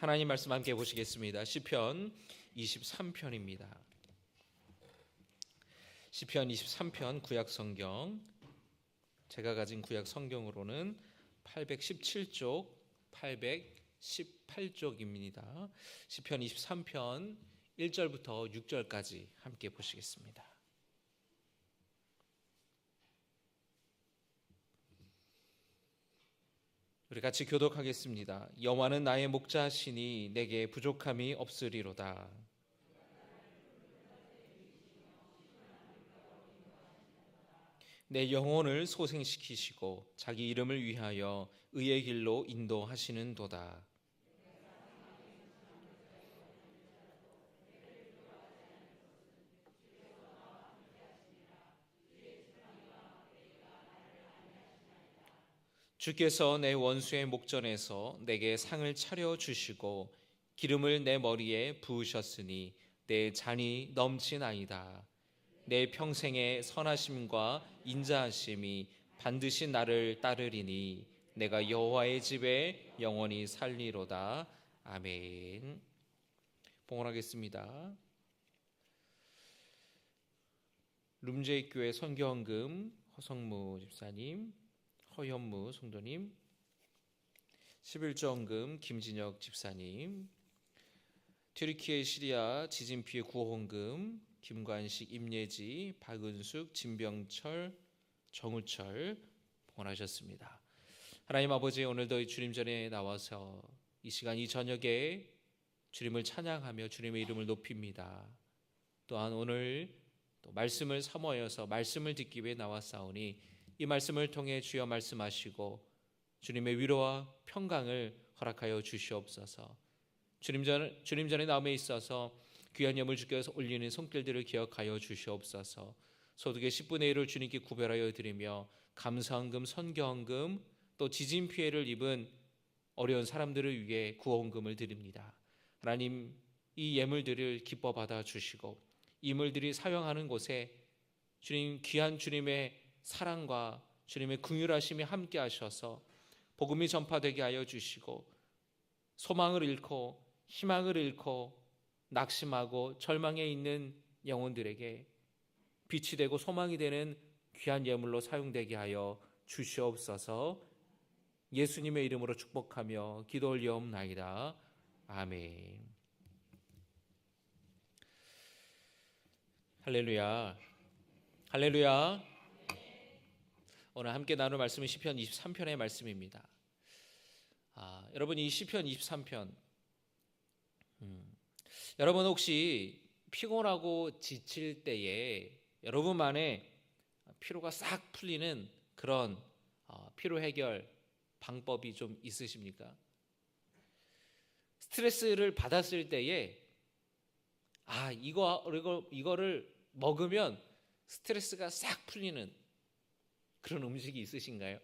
하나님 말씀 함께 보시겠습니다. 시편 23편입니다. 시편 23편 구약 성경, 제가 가진 구약 성경으로는 817쪽, 818쪽입니다. 시편 23편 1절부터 6절까지 함께 보시겠습니다. 우리 같이 교독하겠습니다. 여호와는 나의 목자시니 내게 부족함이 없으리로다. 내 영혼을 소생시키시고 자기 이름을 위하여 의의 길로 인도하시는도다. 주께서 내 원수의 목전에서 내게 상을 차려 주시고 기름을 내 머리에 부으셨으니 내 잔이 넘치나이다. 내 평생의 선하심과 인자하심이 반드시 나를 따르리니 내가 여호와의 집에 영원히 살리로다. 아멘. 봉헌하겠습니다. 룸제이 교회 선교헌금 허성무 집사님, 허현무 성도님, 11조헌금 김진혁 집사님, 튀르키예 시리아 지진 피해 구호헌금 김관식, 임예지, 박은숙, 진병철, 정우철 봉헌하셨습니다. 하나님 아버지, 오늘도 주님 전에 나와서 이 시간 이 저녁에 주님을 찬양하며 주님의 이름을 높입니다. 또한 오늘 또 말씀을 사모하여서 말씀을 듣기 위해 나왔사오니 이 말씀을 통해 주여 말씀하시고 주님의 위로와 평강을 허락하여 주시옵소서. 주님 전에 나옴에 있어서 귀한 예물 주께서 올리는 손길들을 기억하여 주시옵소서. 소득의 10분의 1을 주님께 구별하여 드리며 감사헌금, 선교헌금, 또 지진 피해를 입은 어려운 사람들을 위해 구호헌금을 드립니다. 하나님, 이 예물들을 기뻐 받아 주시고 이물들이 사용하는 곳에 주님, 귀한 주님의 사랑과 주님의 긍휼하심이 함께 하셔서 복음이 전파되게 하여 주시고 소망을 잃고 희망을 잃고 낙심하고 절망에 있는 영혼들에게 빛이 되고 소망이 되는 귀한 예물로 사용되게 하여 주시옵소서. 예수님의 이름으로 축복하며 기도 올리옵나이다. 아멘. 할렐루야. 할렐루야. 오늘 함께 나눌 말씀은 시편 23편의 말씀입니다. 여러분, 이 시편 23편, 여러분 혹시 피곤하고 지칠 때에 여러분만의 피로가 싹 풀리는 그런 피로 해결 방법이 좀 있으십니까? 스트레스를 받았을 때에 이거를 먹으면 스트레스가 싹 풀리는 그런 음식이 있으신가요?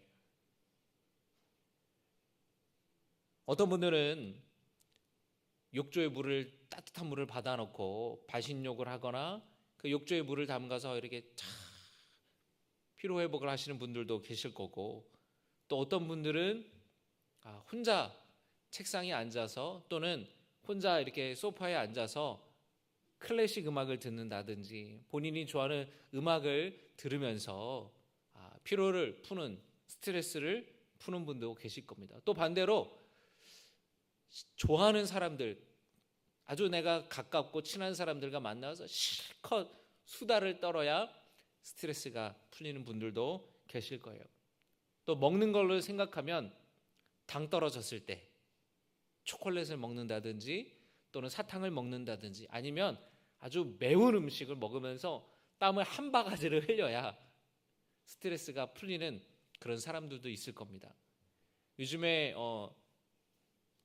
어떤 분들은 욕조에 따뜻한 물을 받아놓고 반신욕을 하거나 그 욕조에 물을 담가서 이렇게 피로 회복을 하시는 분들도 계실 거고, 또 어떤 분들은 혼자 책상에 앉아서 또는 혼자 이렇게 소파에 앉아서 클래식 음악을 듣는다든지 본인이 좋아하는 음악을 들으면서 피로를 푸는, 스트레스를 푸는 분도 계실 겁니다. 또 반대로 좋아하는 사람들, 아주 내가 가깝고 친한 사람들과 만나서 실컷 수다를 떨어야 스트레스가 풀리는 분들도 계실 거예요. 또 먹는 걸로 생각하면 당 떨어졌을 때 초콜릿을 먹는다든지 또는 사탕을 먹는다든지 아니면 아주 매운 음식을 먹으면서 땀을 한 바가지를 흘려야 스트레스가 풀리는 그런 사람들도 있을 겁니다. 요즘에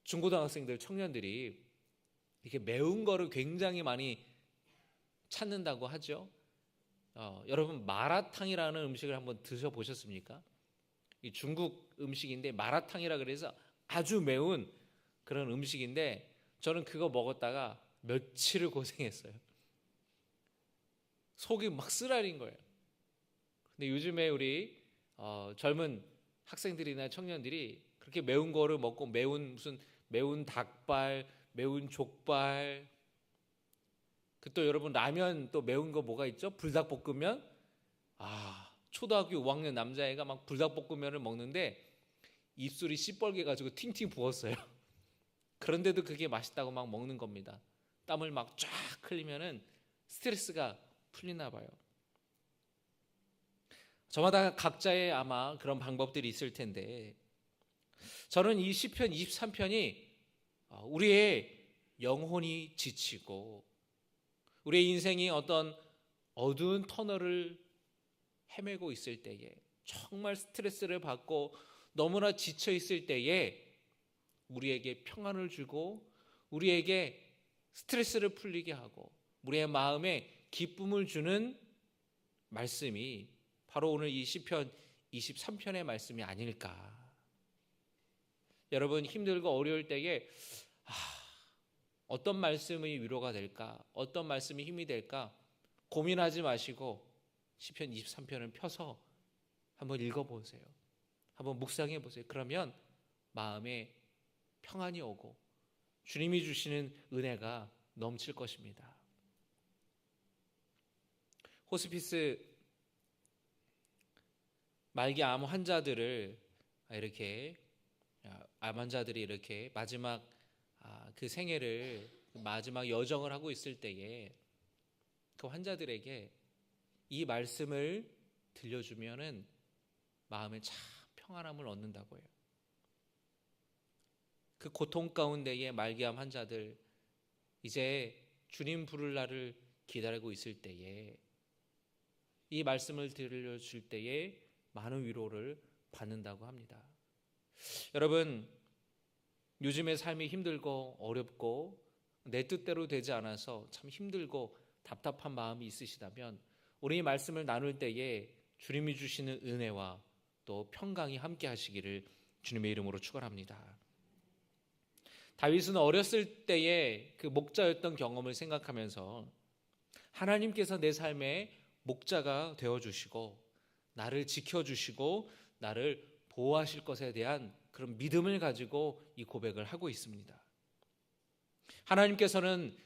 중고등학생들, 청년들이 이렇게 매운 거를 굉장히 많이 찾는다고 하죠. 여러분, 마라탕이라는 음식을 한번 드셔보셨습니까? 이 중국 음식인데 마라탕이라 그래서 아주 매운 그런 음식인데 저는 그거 먹었다가 며칠을 고생했어요. 속이 막 쓰라린 거예요. 근데 요즘에 우리 젊은 학생들이나 청년들이 그렇게 매운 거를 먹고 매운 무슨 매운 닭발, 매운 족발. 그 또 여러분 라면 또 매운 거 뭐가 있죠? 불닭볶음면. 초등학교 5학년 남자애가 막 불닭볶음면을 먹는데 입술이 시뻘게 가지고 팅팅 부었어요. 그런데도 그게 맛있다고 막 먹는 겁니다. 땀을 막 쫙 흘리면은 스트레스가 풀리나 봐요. 저마다 각자의 아마 그런 방법들이 있을 텐데, 저는 이 시편 23편이 우리의 영혼이 지치고 우리의 인생이 어떤 어두운 터널을 헤매고 있을 때에, 정말 스트레스를 받고 너무나 지쳐 있을 때에 우리에게 평안을 주고 우리에게 스트레스를 풀리게 하고 우리의 마음에 기쁨을 주는 말씀이 바로 오늘 이 시편 23편의 말씀이 아닐까. 여러분 힘들고 어려울 때에 어떤 말씀이 위로가 될까, 어떤 말씀이 힘이 될까 고민하지 마시고 시편 23편을 펴서 한번 읽어보세요. 한번 묵상해 보세요. 그러면 마음에 평안이 오고 주님이 주시는 은혜가 넘칠 것입니다. 호스피스 말기 암 환자들을 이렇게, 암 환자들이 이렇게 마지막 그 생애를, 마지막 여정을 하고 있을 때에 그 환자들에게 이 말씀을 들려주면은 마음에 참 평안함을 얻는다고 해요. 그 고통 가운데의 말기암 환자들, 이제 주님 부를 날을 기다리고 있을 때에 이 말씀을 들려줄 때에 많은 위로를 받는다고 합니다. 여러분, 요즘의 삶이 힘들고 어렵고 내 뜻대로 되지 않아서 참 힘들고 답답한 마음이 있으시다면 우리 이 말씀을 나눌 때에 주님이 주시는 은혜와 또 평강이 함께 하시기를 주님의 이름으로 축원합니다. 다윗은 어렸을 때의 그 목자였던 경험을 생각하면서 하나님께서 내 삶의 목자가 되어주시고 나를 지켜주시고 나를 보호하실 것에 대한 그런 믿음을 가지고 이 고백을 하고 있습니다. 하나님께서는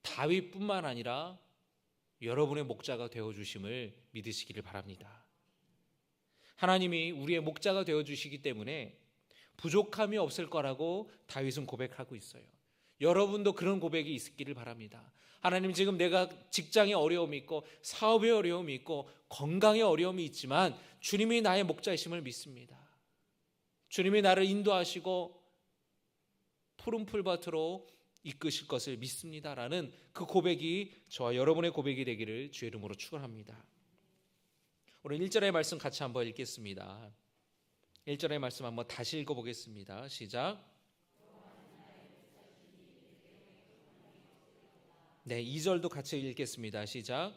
다윗뿐만 아니라 여러분의 목자가 되어주심을 믿으시기를 바랍니다. 하나님이 우리의 목자가 되어주시기 때문에 부족함이 없을 거라고 다윗은 고백하고 있어요. 여러분도 그런 고백이 있기를 바랍니다. 하나님, 지금 내가 직장에 어려움이 있고 사업에 어려움이 있고 건강에 어려움이 있지만 주님이 나의 목자이심을 믿습니다. 주님이 나를 인도하시고 푸른 풀밭으로 이끄실 것을 믿습니다라는 그 고백이 저와 여러분의 고백이 되기를 주의 이름으로 축원합니다. 오늘 1절의 말씀 같이 한번 읽겠습니다. 1절의 말씀 한번 다시 읽어보겠습니다. 시작. 네, 2절도 같이 읽겠습니다. 시작.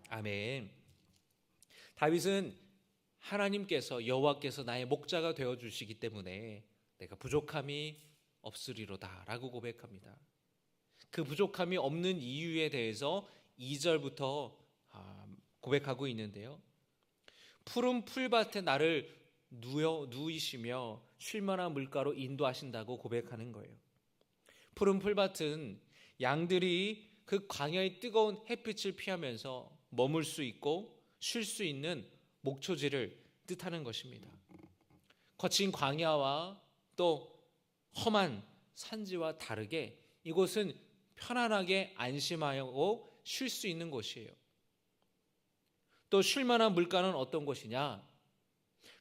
아멘. 다윗은 하나님께서, 여호와께서 나의 목자가 되어주시기 때문에 내가 부족함이 없으리로다 라고 고백합니다. 그 부족함이 없는 이유에 대해서 2절부터 고백하고 있는데요, 푸른 풀밭에 나를 누이시며 쉴만한 물가로 인도하신다고 고백하는 거예요. 푸른 풀밭은 양들이 그 광야의 뜨거운 햇빛을 피하면서 머물 수 있고 쉴 수 있는 목초지를 뜻하는 것입니다. 거친 광야와 또 험한 산지와 다르게 이곳은 편안하게 안심하고 쉴 수 있는 곳이에요. 또 쉴만한 물가는 어떤 곳이냐?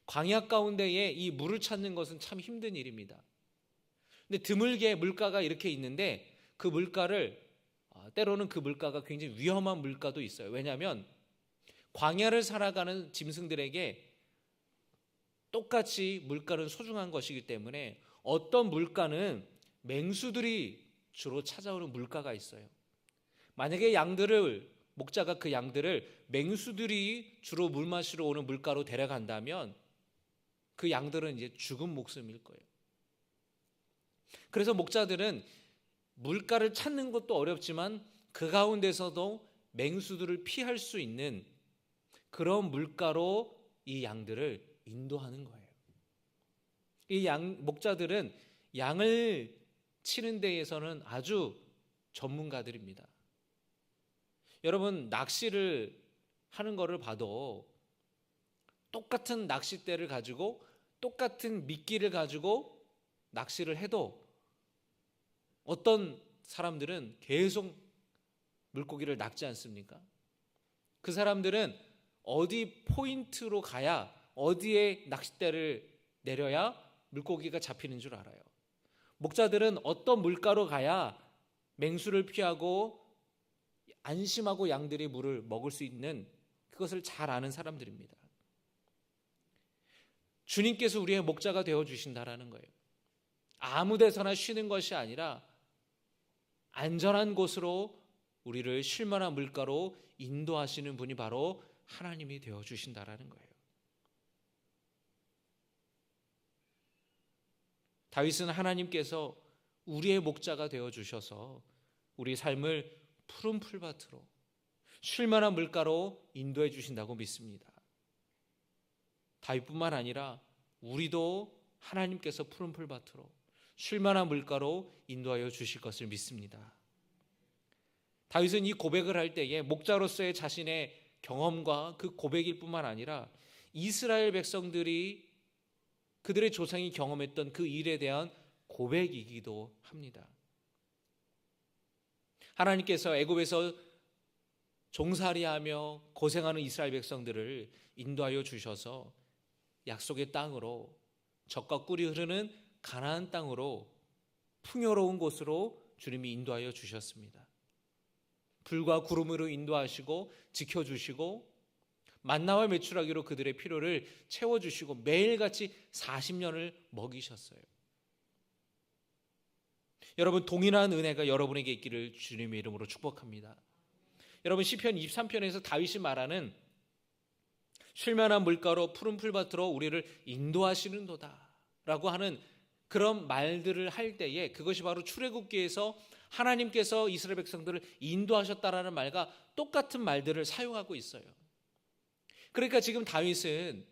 광야 가운데에 이 물을 찾는 것은 참 힘든 일입니다. 근데 드물게 물가가 이렇게 있는데 그 물가를, 때로는 그 물가가 굉장히 위험한 물가도 있어요. 왜냐하면 광야를 살아가는 짐승들에게 똑같이 물가는 소중한 것이기 때문에 어떤 물가는 맹수들이 주로 찾아오는 물가가 있어요. 만약에 목자가 그 양들을 맹수들이 주로 물 마시러 오는 물가로 데려간다면 그 양들은 이제 죽은 목숨일 거예요. 그래서 목자들은 물가를 찾는 것도 어렵지만 그 가운데서도 맹수들을 피할 수 있는 그런 물가로 이 양들을 인도하는 거예요. 이 목자들은 양을 치는 데에서는 아주 전문가들입니다. 여러분, 낚시를 하는 거를 봐도 똑같은 낚싯대를 가지고 똑같은 미끼를 가지고 낚시를 해도 어떤 사람들은 계속 물고기를 낚지 않습니까? 그 사람들은 어디 포인트로 가야, 어디에 낚싯대를 내려야 물고기가 잡히는 줄 알아요. 목자들은 어떤 물가로 가야 맹수를 피하고 안심하고 양들이 물을 먹을 수 있는 그것을 잘 아는 사람들입니다. 주님께서 우리의 목자가 되어주신다라는 거예요. 아무 데서나 쉬는 것이 아니라 안전한 곳으로 우리를 쉴만한 물가로 인도하시는 분이 바로 하나님이 되어주신다라는 거예요. 다윗은 하나님께서 우리의 목자가 되어주셔서 우리 삶을 푸른 풀밭으로 쉴만한 물가로 인도해 주신다고 믿습니다. 다윗뿐만 아니라 우리도 하나님께서 푸른 풀밭으로 쉴만한 물가로 인도하여 주실 것을 믿습니다. 다윗은 이 고백을 할 때에 목자로서의 자신의 경험과 그 고백일 뿐만 아니라 이스라엘 백성들이 그들의 조상이 경험했던 그 일에 대한 고백이기도 합니다. 하나님께서 애굽에서 종살이하며 고생하는 이스라엘 백성들을 인도하여 주셔서 약속의 땅으로, 젖과 꿀이 흐르는 가나안 땅으로, 풍요로운 곳으로 주님이 인도하여 주셨습니다. 불과 구름으로 인도하시고 지켜주시고 만나와 메추라기로 그들의 필요를 채워주시고 매일같이 40년을 먹이셨어요. 여러분, 동일한 은혜가 여러분에게 있기를 주님의 이름으로 축복합니다. 여러분, 시편 23편에서 다윗이 말하는 쉴만한 물가로 푸른 풀밭으로 우리를 인도하시는도다 라고 하는 그런 말들을 할 때에 그것이 바로 출애굽기에서 하나님께서 이스라엘 백성들을 인도하셨다라는 말과 똑같은 말들을 사용하고 있어요. 그러니까 지금 다윗은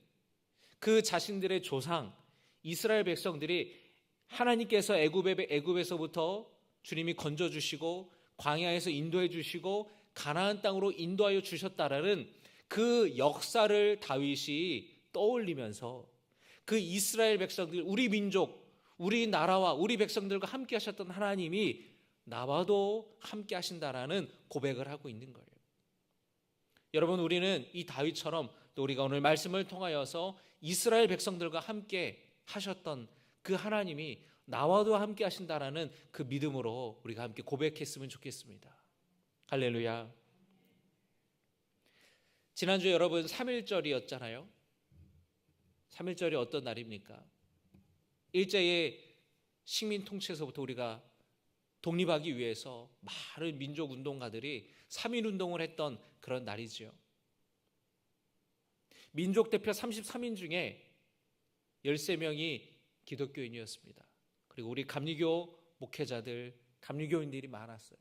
그 자신들의 조상 이스라엘 백성들이 하나님께서 애굽에서부터 주님이 건져주시고 광야에서 인도해 주시고 가나안 땅으로 인도하여 주셨다라는 그 역사를 다윗이 떠올리면서 그 이스라엘 백성들, 우리 민족, 우리 나라와 우리 백성들과 함께 하셨던 하나님이 나와도 함께 하신다라는 고백을 하고 있는 거예요. 여러분, 우리는 이 다윗처럼 또 우리가 오늘 말씀을 통하여서 이스라엘 백성들과 함께 하셨던 그 하나님이 나와도 함께 하신다라는 그 믿음으로 우리가 함께 고백했으면 좋겠습니다. 할렐루야. 지난주 여러분 3.1절이었잖아요. 3.1절이 어떤 날입니까? 일제의 식민 통치에서부터 우리가 독립하기 위해서 많은 민족 운동가들이 3.1운동을 했던 그런 날이죠. 민족 대표 33인 중에 13명이 기독교인이었습니다. 그리고 우리 감리교 목회자들, 감리교인들이 많았어요.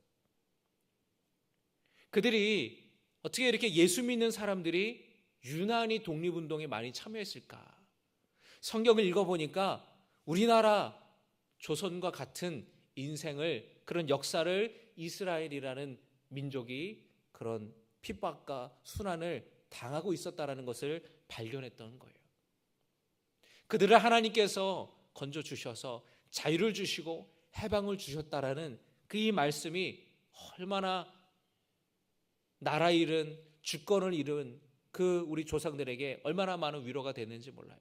그들이 어떻게 이렇게 예수 믿는 사람들이 유난히 독립운동에 많이 참여했을까? 성경을 읽어보니까 우리나라 조선과 같은 인생을, 그런 역사를 이스라엘이라는 민족이 그런 핍박과 순환을 당하고 있었다는 것을 발견했던 거예요. 그들을 하나님께서 건져주셔서 자유를 주시고 해방을 주셨다라는 그 이 말씀이 얼마나 나라 잃은, 주권을 잃은 그 우리 조상들에게 얼마나 많은 위로가 됐는지 몰라요.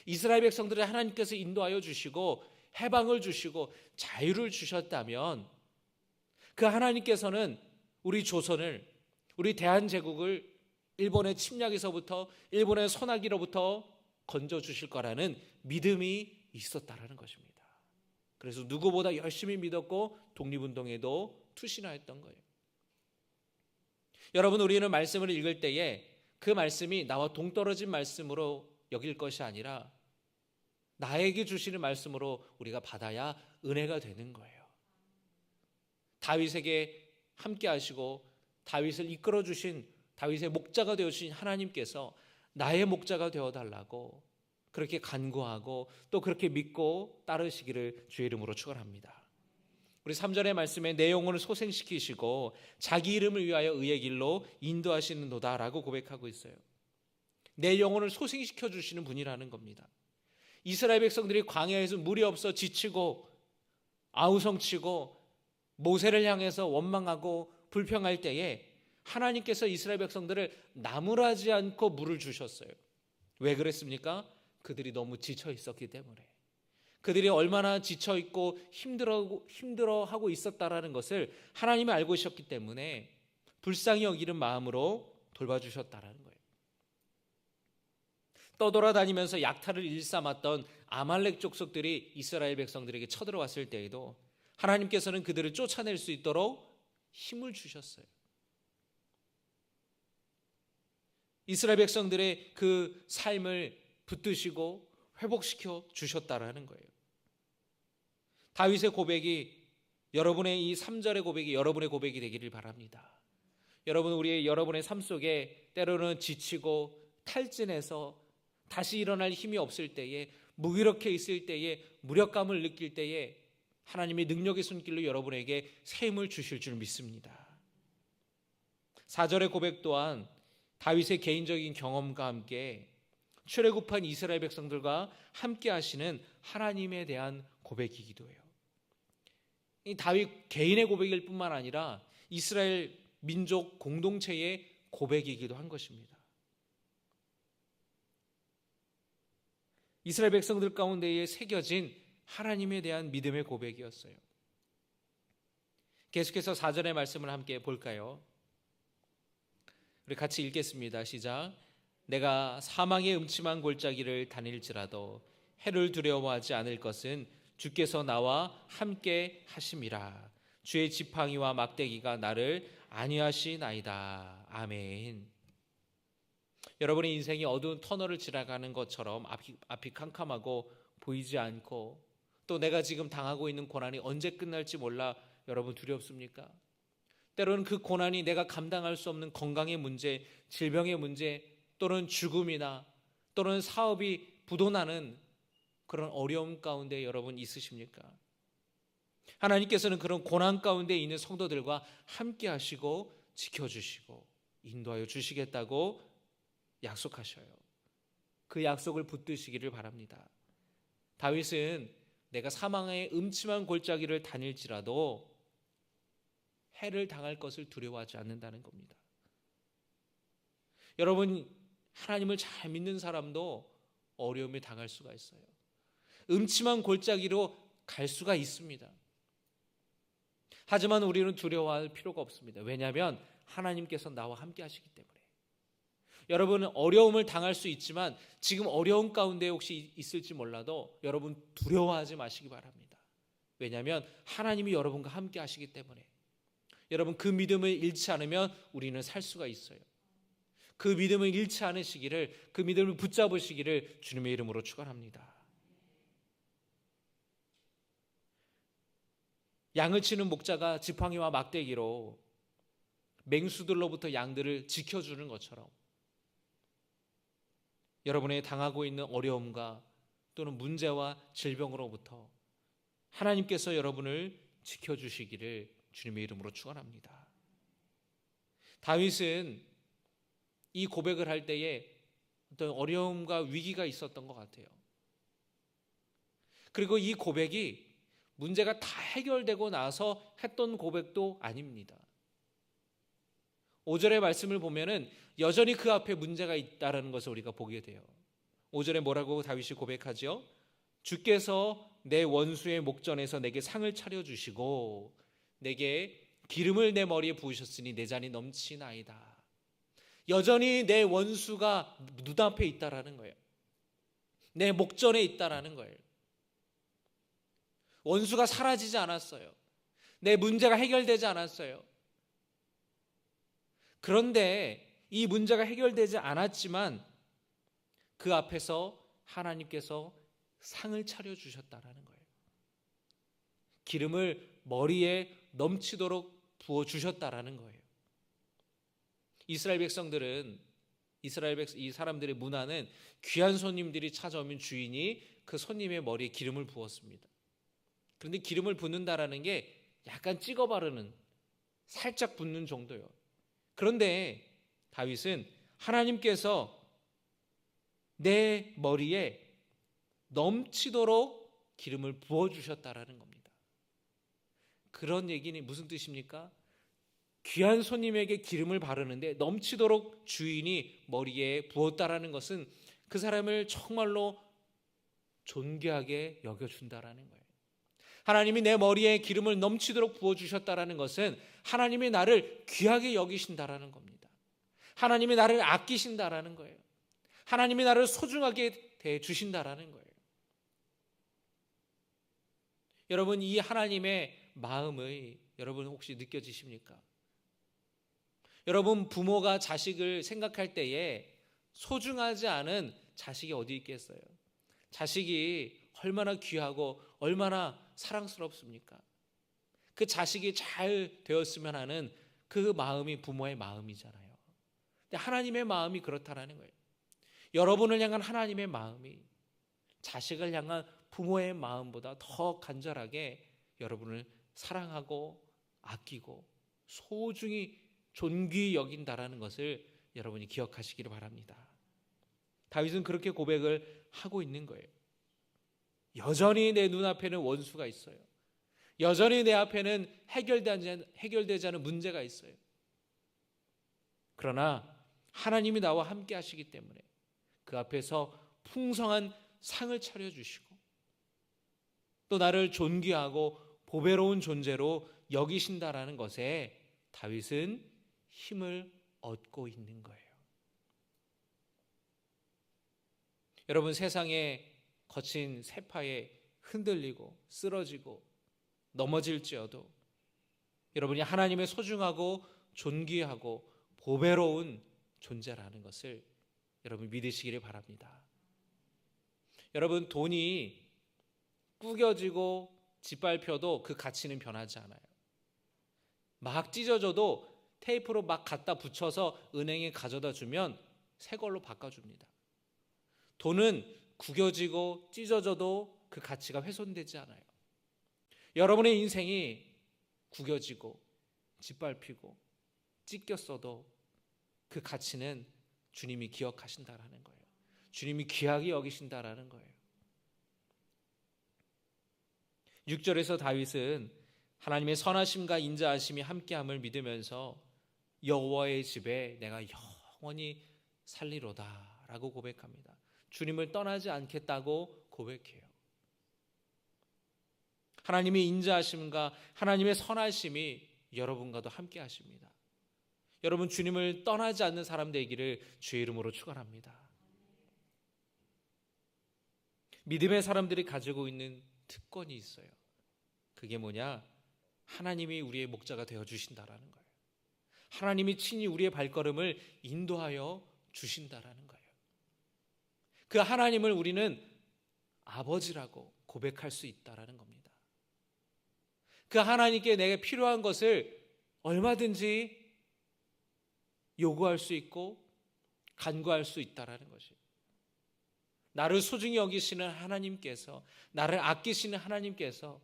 이스라엘 백성들을 하나님께서 인도하여 주시고 해방을 주시고 자유를 주셨다면 그 하나님께서는 우리 조선을, 우리 대한제국을 일본의 침략에서부터, 일본의 손아귀로부터 건져주실 거라는 믿음이 있었다라는 것입니다. 그래서 누구보다 열심히 믿었고 독립운동에도 투신하였던 거예요. 여러분, 우리는 말씀을 읽을 때에 그 말씀이 나와 동떨어진 말씀으로 여길 것이 아니라 나에게 주시는 말씀으로 우리가 받아야 은혜가 되는 거예요. 다윗에게 함께 하시고 다윗을 이끌어 주신, 다윗의 목자가 되어주신 하나님께서 나의 목자가 되어달라고 그렇게 간구하고 또 그렇게 믿고 따르시기를 주의 이름으로 축원합니다. 우리 3절의 말씀에 내 영혼을 소생시키시고 자기 이름을 위하여 의의 길로 인도하시는도다라고 고백하고 있어요. 내 영혼을 소생시켜 주시는 분이라는 겁니다. 이스라엘 백성들이 광야에서 물이 없어 지치고 아우성치고 모세를 향해서 원망하고 불평할 때에 하나님께서 이스라엘 백성들을 나무라지 않고 물을 주셨어요. 왜 그랬습니까? 그들이 너무 지쳐 있었기 때문에. 그들이 얼마나 지쳐 있고 힘들어하고 있었다라는 것을 하나님이 알고 계셨기 때문에 불쌍히 여기는 마음으로 돌봐주셨다라는 거예요. 떠돌아다니면서 약탈을 일삼았던 아말렉 족속들이 이스라엘 백성들에게 쳐들어왔을 때에도 하나님께서는 그들을 쫓아낼 수 있도록 힘을 주셨어요. 이스라엘 백성들의 그 삶을 붙드시고 회복시켜 주셨다라는 거예요. 다윗의 고백이 여러분의 이 3절의 고백이 여러분의 고백이 되기를 바랍니다. 여러분의 삶 속에 때로는 지치고 탈진해서 다시 일어날 힘이 없을 때에, 무기력해 있을 때에, 무력감을 느낄 때에 하나님의 능력의 손길로 여러분에게 새 힘을 주실 줄 믿습니다. 4절의 고백 또한 다윗의 개인적인 경험과 함께 출애굽한 이스라엘 백성들과 함께 하시는 하나님에 대한 고백이기도 해요. 이 다윗 개인의 고백일 뿐만 아니라 이스라엘 민족 공동체의 고백이기도 한 것입니다. 이스라엘 백성들 가운데에 새겨진 하나님에 대한 믿음의 고백이었어요. 계속해서 4절의 말씀을 함께 볼까요? 우리 같이 읽겠습니다. 시작. 내가 사망의 음침한 골짜기를 다닐지라도 해를 두려워하지 않을 것은 주께서 나와 함께 하심이라. 주의 지팡이와 막대기가 나를 안위하시나이다. 아멘. 여러분의 인생이 어두운 터널을 지나가는 것처럼 앞이 캄캄하고 보이지 않고 또 내가 지금 당하고 있는 고난이 언제 끝날지 몰라 여러분 두렵습니까? 때로는 그 고난이 내가 감당할 수 없는 건강의 문제, 질병의 문제 또는 죽음이나 또는 사업이 부도나는 그런 어려움 가운데 여러분 있으십니까? 하나님께서는 그런 고난 가운데 있는 성도들과 함께 하시고 지켜주시고 인도하여 주시겠다고 약속하셔요. 그 약속을 붙드시기를 바랍니다. 다윗은 내가 사망의 음침한 골짜기를 다닐지라도 해를 당할 것을 두려워하지 않는다는 겁니다. 여러분, 하나님을 잘 믿는 사람도 어려움에 당할 수가 있어요. 음침한 골짜기로 갈 수가 있습니다. 하지만 우리는 두려워할 필요가 없습니다. 왜냐하면 하나님께서 나와 함께 하시기 때문에. 여러분은 어려움을 당할 수 있지만 지금 어려움 가운데 혹시 있을지 몰라도 여러분 두려워하지 마시기 바랍니다. 왜냐하면 하나님이 여러분과 함께 하시기 때문에. 여러분 그 믿음을 잃지 않으면 우리는 살 수가 있어요. 그 믿음을 잃지 않으시기를, 그 믿음을 붙잡으시기를 주님의 이름으로 축원합니다. 양을 치는 목자가 지팡이와 막대기로 맹수들로부터 양들을 지켜주는 것처럼 여러분의 당하고 있는 어려움과 또는 문제와 질병으로부터 하나님께서 여러분을 지켜주시기를 주님의 이름으로 축원합니다. 다윗은 이 고백을 할 때에 어떤 어려움과 위기가 있었던 것 같아요. 그리고 이 고백이 문제가 다 해결되고 나서 했던 고백도 아닙니다. 5절의 말씀을 보면은 여전히 그 앞에 문제가 있다는 것을 우리가 보게 돼요. 5절에 뭐라고 다윗이 고백하죠? 주께서 내 원수의 목전에서 내게 상을 차려주시고 내게 기름을 내 머리에 부으셨으니 내 잔이 넘치나이다. 여전히 내 원수가 눈앞에 있다라는 거예요. 내 목전에 있다라는 거예요. 원수가 사라지지 않았어요. 내 문제가 해결되지 않았어요. 그런데 이 문제가 해결되지 않았지만 그 앞에서 하나님께서 상을 차려주셨다라는 거예요. 기름을 머리에 넘치도록 부어주셨다라는 거예요. 이스라엘 백성들은 이 사람들의 문화는 귀한 손님들이 찾아오면 주인이 그 손님의 머리에 기름을 부었습니다. 그런데 기름을 붓는다라는 게 약간 찍어 바르는, 살짝 붓는 정도예요. 그런데 다윗은 하나님께서 내 머리에 넘치도록 기름을 부어주셨다라는 겁니다. 그런 얘기는 무슨 뜻입니까? 귀한 손님에게 기름을 바르는데 넘치도록 주인이 머리에 부었다라는 것은 그 사람을 정말로 존귀하게 여겨준다라는 거예요. 하나님이 내 머리에 기름을 넘치도록 부어주셨다라는 것은 하나님이 나를 귀하게 여기신다라는 겁니다. 하나님이 나를 아끼신다라는 거예요. 하나님이 나를 소중하게 대해주신다라는 거예요. 여러분, 이 하나님의 마음의 여러분 혹시 느껴지십니까? 여러분, 부모가 자식을 생각할 때에 소중하지 않은 자식이 어디 있겠어요? 자식이 얼마나 귀하고 얼마나 사랑스럽습니까? 그 자식이 잘 되었으면 하는 그 마음이 부모의 마음이잖아요. 근데 하나님의 마음이 그렇다라는 거예요. 여러분을 향한 하나님의 마음이 자식을 향한 부모의 마음보다 더 간절하게 여러분을 사랑하고 아끼고 소중히 존귀히 여긴다라는 것을 여러분이 기억하시기를 바랍니다. 다윗은 그렇게 고백을 하고 있는 거예요. 여전히 내 눈앞에는 원수가 있어요. 여전히 내 앞에는 해결되지 않은 문제가 있어요. 그러나 하나님이 나와 함께 하시기 때문에 그 앞에서 풍성한 상을 차려주시고 또 나를 존귀하고 보배로운 존재로 여기신다라는 것에 다윗은 힘을 얻고 있는 거예요. 여러분, 세상의 거친 세파에 흔들리고 쓰러지고 넘어질지어도 여러분이 하나님의 소중하고 존귀하고 보배로운 존재라는 것을 여러분 믿으시기를 바랍니다. 여러분, 돈이 구겨지고 짓밟혀도 그 가치는 변하지 않아요. 막 찢어져도 테이프로 막 갖다 붙여서 은행에 가져다 주면 새 걸로 바꿔줍니다. 돈은 구겨지고 찢어져도 그 가치가 훼손되지 않아요. 여러분의 인생이 구겨지고 짓밟히고 찢겼어도 그 가치는 주님이 기억하신다라는 거예요. 주님이 귀하게 여기신다라는 거예요. 6절에서 다윗은 하나님의 선하심과 인자하심이 함께함을 믿으면서 여호와의 집에 내가 영원히 살리로다 라고 고백합니다. 주님을 떠나지 않겠다고 고백해요. 하나님의 인자하심과 하나님의 선하심이 여러분과도 함께 하십니다. 여러분, 주님을 떠나지 않는 사람 되기를 주의 이름으로 축원합니다. 믿음의 사람들이 가지고 있는 특권이 있어요. 그게 뭐냐? 하나님이 우리의 목자가 되어주신다라는 거예요. 하나님이 친히 우리의 발걸음을 인도하여 주신다라는 거예요. 그 하나님을 우리는 아버지라고 고백할 수 있다라는 겁니다. 그 하나님께 내게 필요한 것을 얼마든지 요구할 수 있고 간구할 수 있다라는 것이, 나를 소중히 여기시는 하나님께서, 나를 아끼시는 하나님께서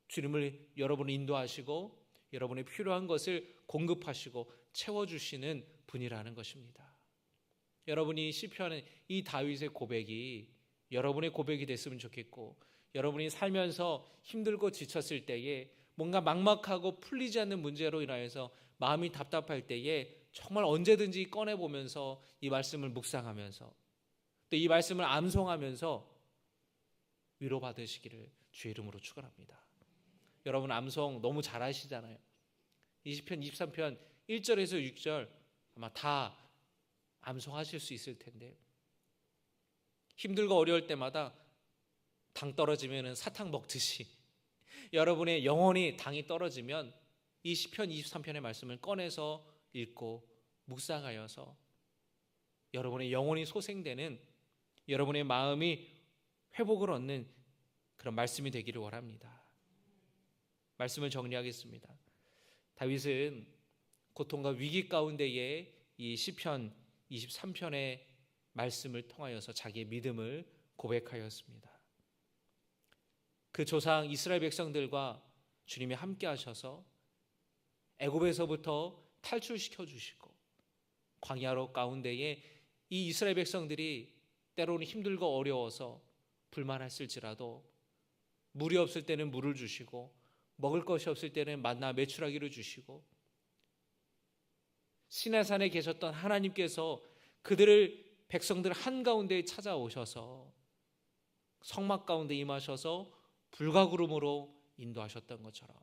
주님을 여러분을 인도하시고 여러분의 필요한 것을 공급하시고 채워주시는 분이라는 것입니다. 여러분이 시편의 이 다윗의 고백이 여러분의 고백이 됐으면 좋겠고, 여러분이 살면서 힘들고 지쳤을 때에 뭔가 막막하고 풀리지 않는 문제로 인하여서 마음이 답답할 때에 정말 언제든지 꺼내보면서 이 말씀을 묵상하면서 또 이 말씀을 암송하면서 위로받으시기를 주의 이름으로 축원합니다. 여러분, 암송 너무 잘하시잖아요. 20편, 23편 1절에서 6절 아마 다 암송하실 수 있을 텐데, 힘들고 어려울 때마다 당 떨어지면 사탕 먹듯이 여러분의 영혼이 당이 떨어지면 이 시편 23편의 말씀을 꺼내서 읽고 묵상하여서 여러분의 영혼이 소생되는, 여러분의 마음이 회복을 얻는 그런 말씀이 되기를 원합니다. 말씀을 정리하겠습니다. 다윗은 고통과 위기 가운데에 이 시편 23편의 말씀을 통하여서 자기의 믿음을 고백하였습니다. 그 조상 이스라엘 백성들과 주님이 함께 하셔서 애굽에서부터 탈출시켜 주시고 광야로 가운데에 이 이스라엘 백성들이 때로는 힘들고 어려워서 불만했을지라도 물이 없을 때는 물을 주시고 먹을 것이 없을 때는 만나 메추라기를 주시고 시내산에 계셨던 하나님께서 그들을 백성들 한가운데에 찾아오셔서 성막 가운데 임하셔서 불가구름으로 인도하셨던 것처럼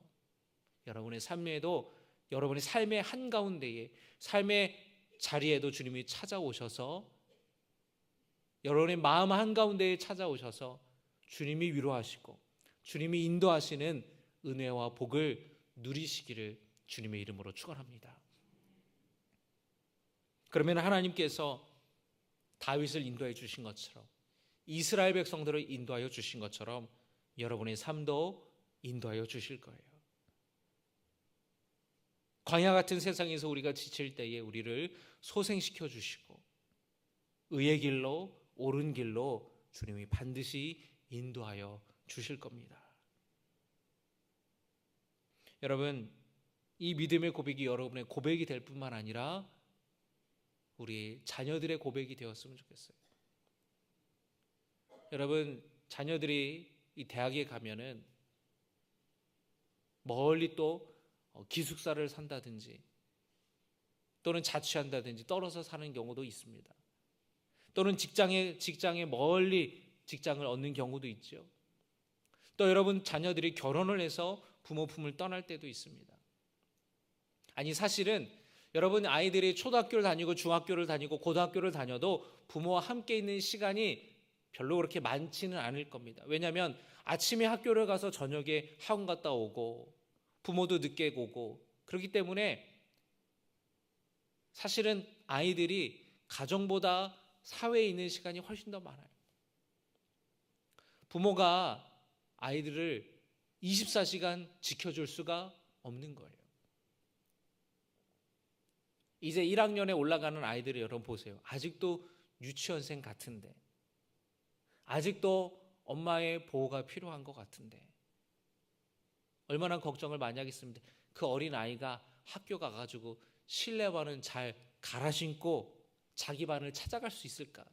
여러분의 삶에도 여러분의 삶의 한가운데에 삶의 자리에도 주님이 찾아오셔서 여러분의 마음 한가운데에 찾아오셔서 주님이 위로하시고 주님이 인도하시는 은혜와 복을 누리시기를 주님의 이름으로 축원합니다. 그러면 하나님께서 다윗을 인도해 주신 것처럼 이스라엘 백성들을 인도하여 주신 것처럼 여러분의 삶도 인도하여 주실 거예요. 광야 같은 세상에서 우리가 지칠 때에 우리를 소생시켜 주시고 의의 길로 옳은 길로 주님이 반드시 인도하여 주실 겁니다. 여러분, 이 믿음의 고백이 여러분의 고백이 될 뿐만 아니라 우리 자녀들의 고백이 되었으면 좋겠어요. 여러분, 자녀들이 이 대학에 가면은 멀리 또 기숙사를 산다든지 또는 자취한다든지 떨어져 사는 경우도 있습니다. 또는 직장에 멀리 직장을 얻는 경우도 있죠. 또 여러분 자녀들이 결혼을 해서 부모 품을 떠날 때도 있습니다. 아니 사실은 여러분 아이들이 초등학교를 다니고 중학교를 다니고 고등학교를 다녀도 부모와 함께 있는 시간이 별로 그렇게 많지는 않을 겁니다. 왜냐하면 아침에 학교를 가서 저녁에 학원 갔다 오고 부모도 늦게 오고 그렇기 때문에 사실은 아이들이 가정보다 사회에 있는 시간이 훨씬 더 많아요. 부모가 아이들을 24시간 지켜줄 수가 없는 거예요. 이제 1학년에 올라가는 아이들을 여러분 보세요. 아직도 유치원생 같은데 아직도 엄마의 보호가 필요한 것 같은데 얼마나 걱정을 많이 하겠습니까? 그 어린아이가 학교 가가지고 실내화는 잘 갈아 신고 자기 반을 찾아갈 수 있을까?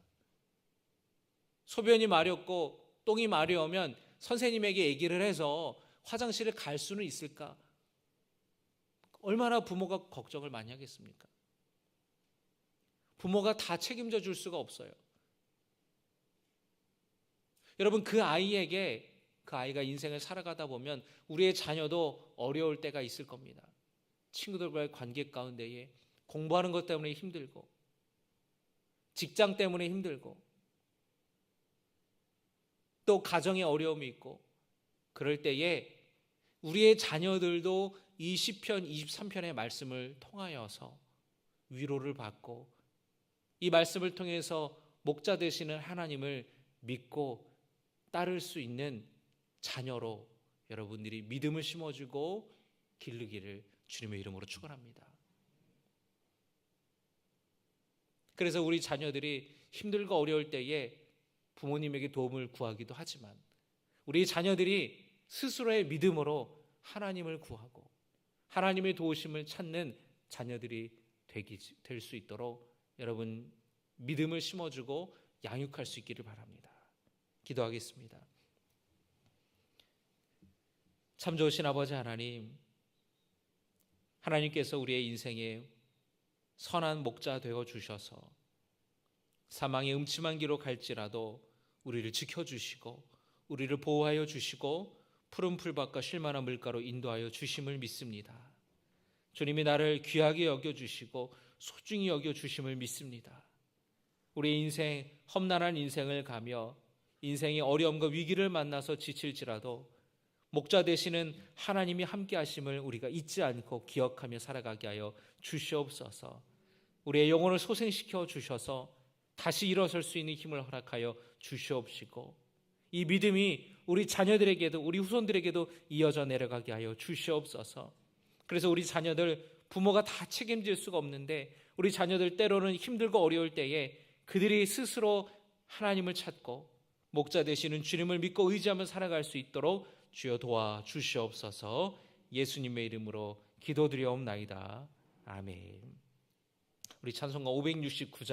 소변이 마렵고 똥이 마려우면 선생님에게 얘기를 해서 화장실을 갈 수는 있을까? 얼마나 부모가 걱정을 많이 하겠습니까? 부모가 다 책임져 줄 수가 없어요. 여러분 그 아이가 인생을 살아가다 보면 우리의 자녀도 어려울 때가 있을 겁니다. 친구들과의 관계 가운데에 공부하는 것 때문에 힘들고 직장 때문에 힘들고 또 가정에 어려움이 있고 그럴 때에 우리의 자녀들도 이 시편 23편의 말씀을 통하여서 위로를 받고 이 말씀을 통해서 목자 되시는 하나님을 믿고 따를 수 있는 자녀로 여러분들이 믿음을 심어주고 기르기를 주님의 이름으로 축원합니다. 그래서 우리 자녀들이 힘들고 어려울 때에 부모님에게 도움을 구하기도 하지만 우리 자녀들이 스스로의 믿음으로 하나님을 구하고 하나님의 도우심을 찾는 자녀들이 될 수 있도록 여러분 믿음을 심어주고 양육할 수 있기를 바랍니다. 기도하겠습니다. 참 좋으신 아버지 하나님, 하나님께서 우리의 인생에 선한 목자 되어 주셔서 사망의 음침한 길로 갈지라도 우리를 지켜주시고 우리를 보호하여 주시고 푸른 풀밭과 쉴만한 물가로 인도하여 주심을 믿습니다. 주님이 나를 귀하게 여겨주시고 소중히 여겨주심을 믿습니다. 우리의 인생, 험난한 인생을 가며 인생의 어려움과 위기를 만나서 지칠지라도 목자 되시는 하나님이 함께 하심을 우리가 잊지 않고 기억하며 살아가게 하여 주시옵소서. 우리의 영혼을 소생시켜 주셔서 다시 일어설 수 있는 힘을 허락하여 주시옵시고 이 믿음이 우리 자녀들에게도 우리 후손들에게도 이어져 내려가게 하여 주시옵소서. 그래서 우리 자녀들 부모가 다 책임질 수가 없는데 우리 자녀들 때로는 힘들고 어려울 때에 그들이 스스로 하나님을 찾고 목자 되시는 주님을 믿고 의지하며 살아갈 수 있도록 주여 도와주시옵소서. 예수님의 이름으로 기도드리옵나이다. 아멘. 우리 찬송가 569장